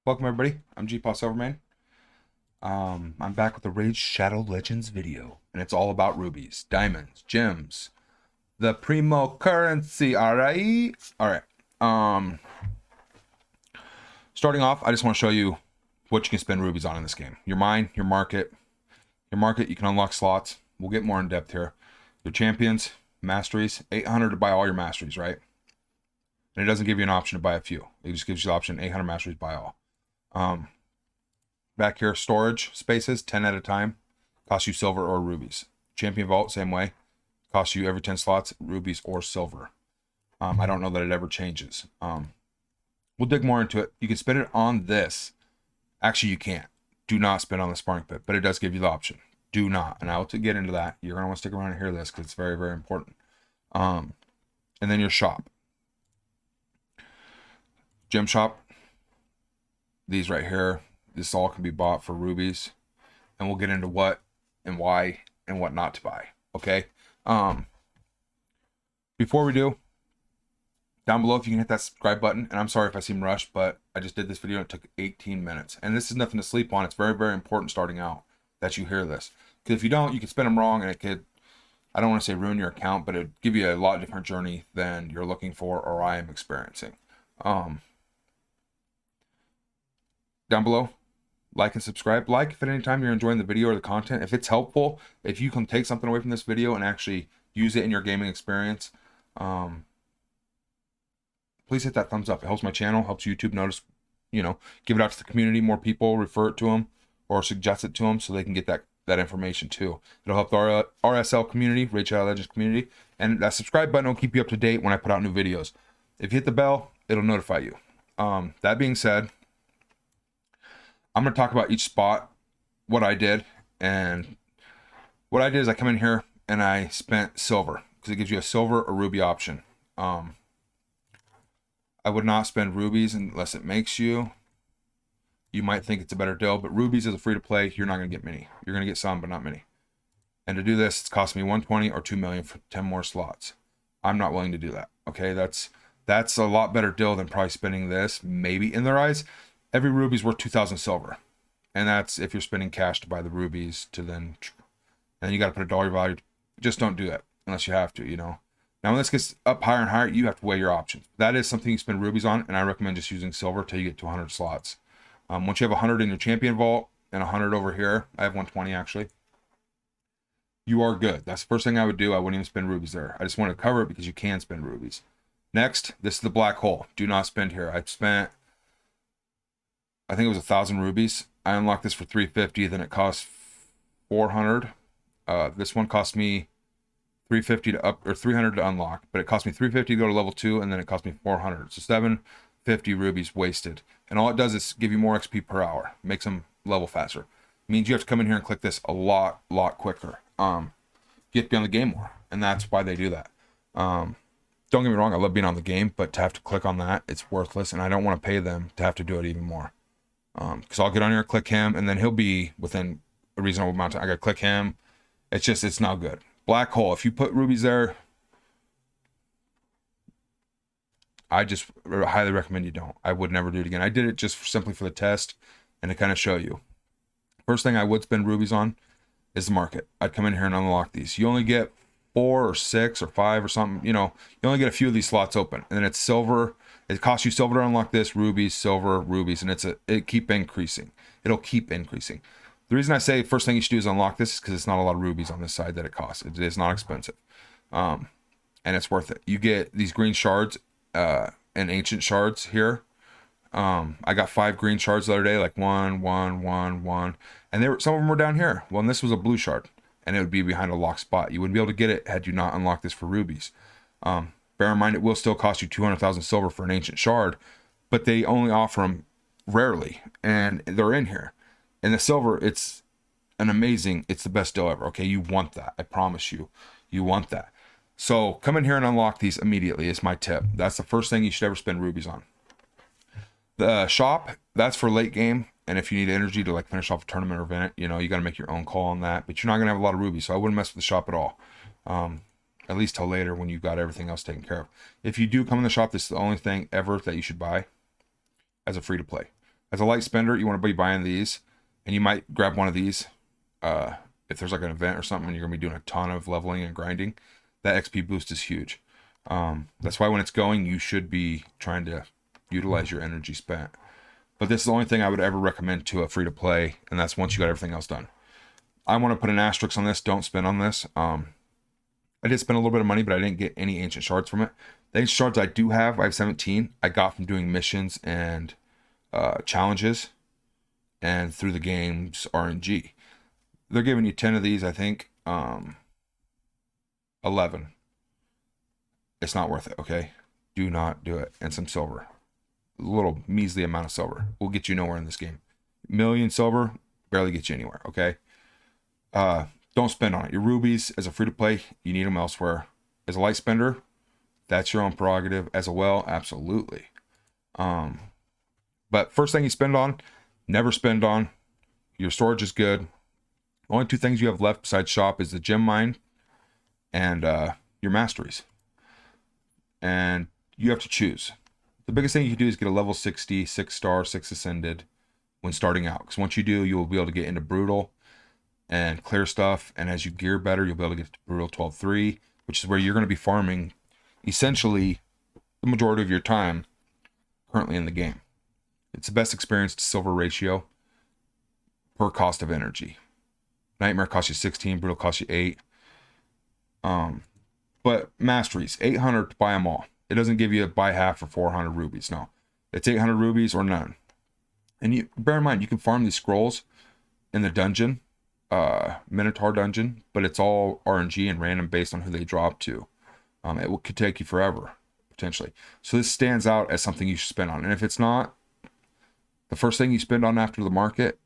Welcome everybody, I'm GpaSilverMane. I'm back with a Raid Shadow Legends video, and it's all about rubies, diamonds, gems, the primo currency, alright? Alright, starting off, I just want to show you what you can spend rubies on in this game. Your mine, your market, you can unlock slots. We'll get more in depth here. Your champions, masteries, 800 to buy all your masteries, right? And it doesn't give you an option to buy a few. It just gives you the option, 800 masteries, buy all. Back here, storage spaces, 10 at a time, cost you silver or rubies. Champion vault, same way, costs you every 10 slots, rubies or silver. I don't know that it ever changes. We'll dig more into it. You can spend it on this. Actually, you can't. Do not spend on the sparring pit, but it does give you the option. Do not. And I will get into that. You're going to want to stick around and hear this because it's very, very important. And then your shop. Gem shop. These right here. This all can be bought for rubies. And we'll get into what and why and what not to buy. Okay? Before we do, down below if you can hit that subscribe button. And I'm sorry if I seem rushed, but I just did this video and it took 18 minutes. And this is nothing to sleep on. It's very, very important starting out that you hear this. Because if you don't, you can spend them wrong and it could, I don't want to say ruin your account, but it'd give you a lot different journey than you're looking for or I am experiencing. Down below, like and subscribe. Like if at any time you're enjoying the video or the content. If it's helpful, if you can take something away from this video and actually use it in your gaming experience, please hit that thumbs up. It helps my channel, helps YouTube notice, give it out to the community, more people, refer it to them or suggest it to them so they can get that information too. It'll help the RSL community, Raid Shadow Legends community, and that subscribe button will keep you up to date when I put out new videos. If you hit the bell, it'll notify you. That being said, I'm going to talk about each spot, what I did, and what I did is I come in here and I spent silver because it gives you a silver or ruby option. I would not spend rubies unless it makes you. You might think it's a better deal, but rubies is a free to play. You're not going to get many. You're going to get some, but not many. And to do this, it's cost me 120 or 2 million for 10 more slots. I'm not willing to do that. Okay, that's a lot better deal than probably spending this. Maybe in their eyes, every ruby's worth 2,000 silver, and that's if you're spending cash to buy the rubies. And then you got to put a dollar value. Just don't do it unless you have to. Now, when this gets up higher and higher, you have to weigh your options. That is something you spend rubies on, and I recommend just using silver till you get to 100 slots. Once you have 100 in your champion vault and 100 over here, I have 120 actually, you are good. That's the first thing I would do. I wouldn't even spend rubies there. I just want to cover it because you can spend rubies. Next, this is the black hole. Do not spend here. I spent, I think it was 1,000 rubies. I unlocked this for 350, then it cost 400. This one cost me 350 to up, or 300 to unlock, but it cost me 350 to go to level 2, and then it cost me 400. So 750 rubies wasted. And all it does is give you more XP per hour. Makes them level faster. It means you have to come in here and click this a lot quicker. You have to be on the game more, and that's why they do that. Don't get me wrong, I love being on the game, but to have to click on that, it's worthless, and I don't want to pay them to have to do it even more. Because I'll get on here, click him, and then he'll be within a reasonable amount of time. I gotta click him. It's not good. Black hole, if you put rubies there, I just highly recommend you don't. I would never do it again. I did it just simply for the test and to kind of show you. First thing I would spend rubies on is the market. I'd come in here and unlock these. You only get 4 or 6 or 5 or something. You only get a few of these slots open, and then it's silver. It costs you silver to unlock this, rubies, silver, rubies, and it keep increasing. It'll keep increasing. The reason I say first thing you should do is unlock this is because it's not a lot of rubies on this side that it costs. It is not expensive, and it's worth it. You get these green shards and ancient shards here. I got 5 green shards the other day, like 1, 1, 1, 1, and some of them were down here. Well, and this was a blue shard, and it would be behind a locked spot. You wouldn't be able to get it had you not unlocked this for rubies. Bear in mind, it will still cost you 200,000 silver for an ancient shard, but they only offer them rarely, and they're in here. And the silver, it's the best deal ever. Okay, you want that. I promise you, you want that. So come in here and unlock these immediately is my tip. That's the first thing you should ever spend rubies on. The shop, that's for late game. And if you need energy to like finish off a tournament or event, you got to make your own call on that. But you're not going to have a lot of rubies, so I wouldn't mess with the shop at all. At least till later when you've got everything else taken care of. If you do come in the shop, this is the only thing ever that you should buy as a free to play. As a light spender, you want to be buying these, and you might grab one of these if there's like an event or something and you're gonna be doing a ton of leveling and grinding. That XP boost is huge. That's why when it's going, you should be trying to utilize your energy spent. But this is the only thing I would ever recommend to a free to play, and that's once you got everything else done. I want to put an asterisk on this. Don't spend on this. I did spend a little bit of money, but I didn't get any ancient shards from it. The ancient shards I do have, I have 17. I got from doing missions and challenges and through the game's RNG. They're giving you 10 of these, I think. 11. It's not worth it, okay? Do not do it. And some silver. A little measly amount of silver will get you nowhere in this game. Million silver barely get you anywhere, okay? Don't spend on it. Your rubies, as a free-to-play, you need them elsewhere. As a light spender, that's your own prerogative. As a well, absolutely. But first thing you spend on, never spend on. Your storage is good. Only two things you have left besides shop is the gem mine and your masteries. And you have to choose. The biggest thing you can do is get a level 60, 6-star, 6 ascended when starting out. Because once you do, you will be able to get into brutal and clear stuff. And as you gear better, you'll be able to get to brutal 12-3, which is where you're going to be farming essentially the majority of your time currently in the game. It's the best experience to silver ratio per cost of energy. Nightmare costs you 16, brutal costs you 8. But masteries, 800 to buy them all. It doesn't give you a buy half for 400 rubies. No, it's 800 rubies or none. And you bear in mind, you can farm these scrolls in the dungeon, Minotaur dungeon, but it's all RNG and random based on who they drop to. Could take you forever, potentially. So this stands out as something you should spend on. And if it's not the first thing you spend on after the market,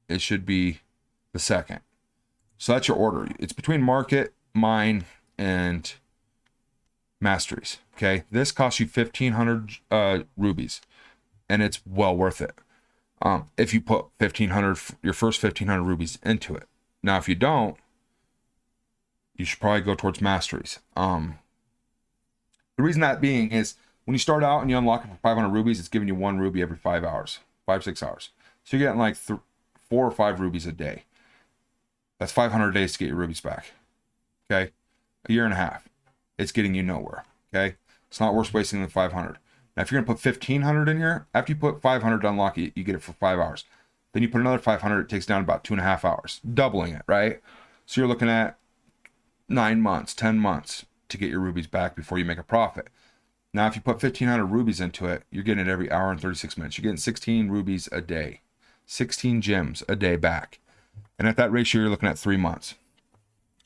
it should be the second. So that's your order. It's between market, mine, and masteries. Okay, this costs you 1,500 rubies, and it's well worth it. If you put 1,500, your first 1,500 rubies into it. Now, if you don't, you should probably go towards masteries. The reason that being is when you start out and you unlock it for 500 rubies, it's giving you 1 ruby every 5 hours, 5-6 hours. So you're getting like 4 or 5 rubies a day. That's 500 days to get your rubies back. Okay, a year and a half. It's getting you nowhere. Okay, it's not worth wasting the 500. Now, if you're gonna put 1,500 in here, after you put 500 to unlock it, you get it for 5 hours. Then you put another 500, it takes down about 2.5 hours, doubling it, right? So you're looking at 9 months, 10 months to get your rubies back before you make a profit. Now, if you put 1,500 rubies into it, you're getting it every hour and 36 minutes. You're getting 16 rubies a day, 16 gems a day back. And at that ratio, you're looking at 3 months.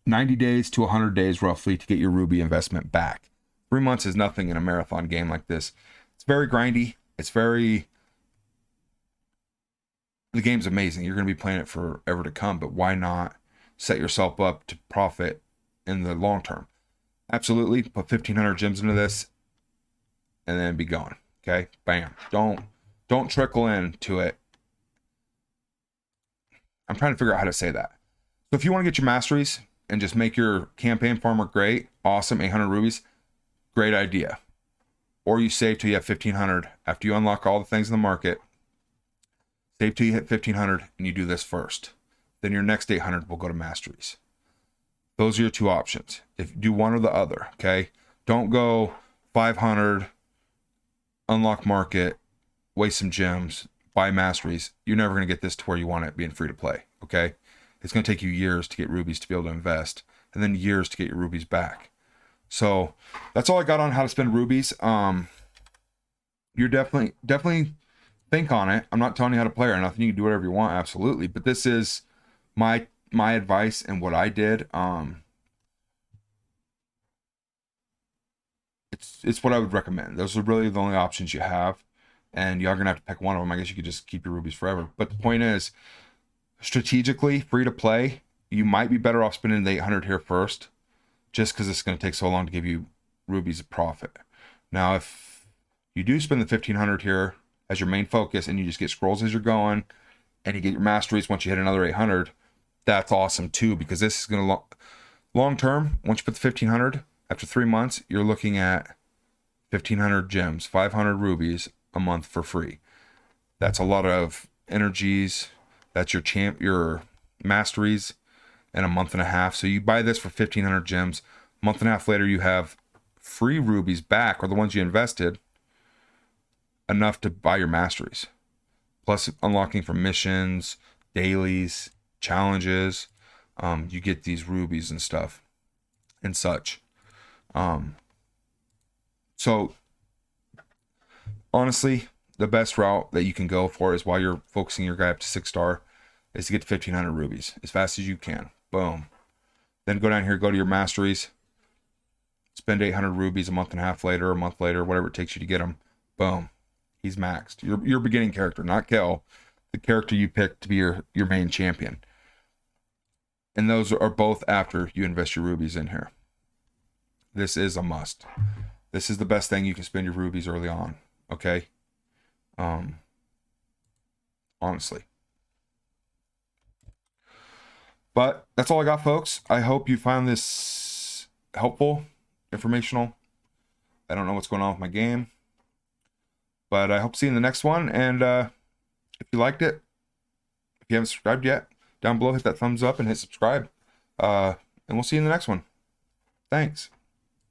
90 days to 100 days roughly to get your ruby investment back. 3 months is nothing in a marathon game like this. It's very grindy. The game's amazing. You're going to be playing it forever to come, but why not set yourself up to profit in the long term? Absolutely. Put 1,500 gems into this and then be going. Okay? Bam. Don't trickle into it. I'm trying to figure out how to say that. So if you want to get your masteries and just make your campaign farmer great, awesome, 800 rubies, great idea. Or you save till you have 1,500 after you unlock all the things in the market. Save till you hit 1,500 and you do this first. Then your next 800 will go to masteries. Those are your two options. If you do one or the other, okay? Don't go 500, unlock market, waste some gems, buy masteries. You're never going to get this to where you want it being free to play, okay? It's going to take you years to get rubies to be able to invest, and then years to get your rubies back. So that's all I got on how to spend rubies. You're definitely think on it. I'm not telling you how to play or nothing. You can do whatever you want, absolutely. But this is my advice and what I did. It's what I would recommend. Those are really the only options you have, and you're gonna have to pick one of them. I guess you could just keep your rubies forever. But the point is, strategically, free to play, you might be better off spending the 800 here first, just because it's going to take so long to give you rubies of profit. Now, if you do spend the 1,500 here as your main focus, and you just get scrolls as you're going, and you get your masteries once you hit another 800, that's awesome too, because this is going to long term, once you put the 1,500, after 3 months, you're looking at 1,500 gems, 500 rubies a month for free. That's a lot of energies. That's your masteries in a month and a half. So you buy this for 1,500 gems. A month and a half later, you have free rubies back, or the ones you invested, enough to buy your masteries. Plus unlocking from missions, dailies, challenges. You get these rubies and stuff and such. So honestly, the best route that you can go for is, while you're focusing your guy up to 6-star, is to get to 1,500 rubies as fast as you can. Boom. Then go down here, go to your masteries, spend 800 rubies a month and a half later, a month later, whatever it takes you to get them. Boom. He's maxed. Your beginning character, not Kel, the character you picked to be your main champion. And those are both after you invest your rubies in here. This is a must. This is the best thing you can spend your rubies early on. Okay? Honestly. But that's all I got, folks. I hope you found this helpful, informational. I don't know what's going on with my game, but I hope to see you in the next one. And if you liked it, if you haven't subscribed yet, down below, hit that thumbs up and hit subscribe. And we'll see you in the next one. Thanks.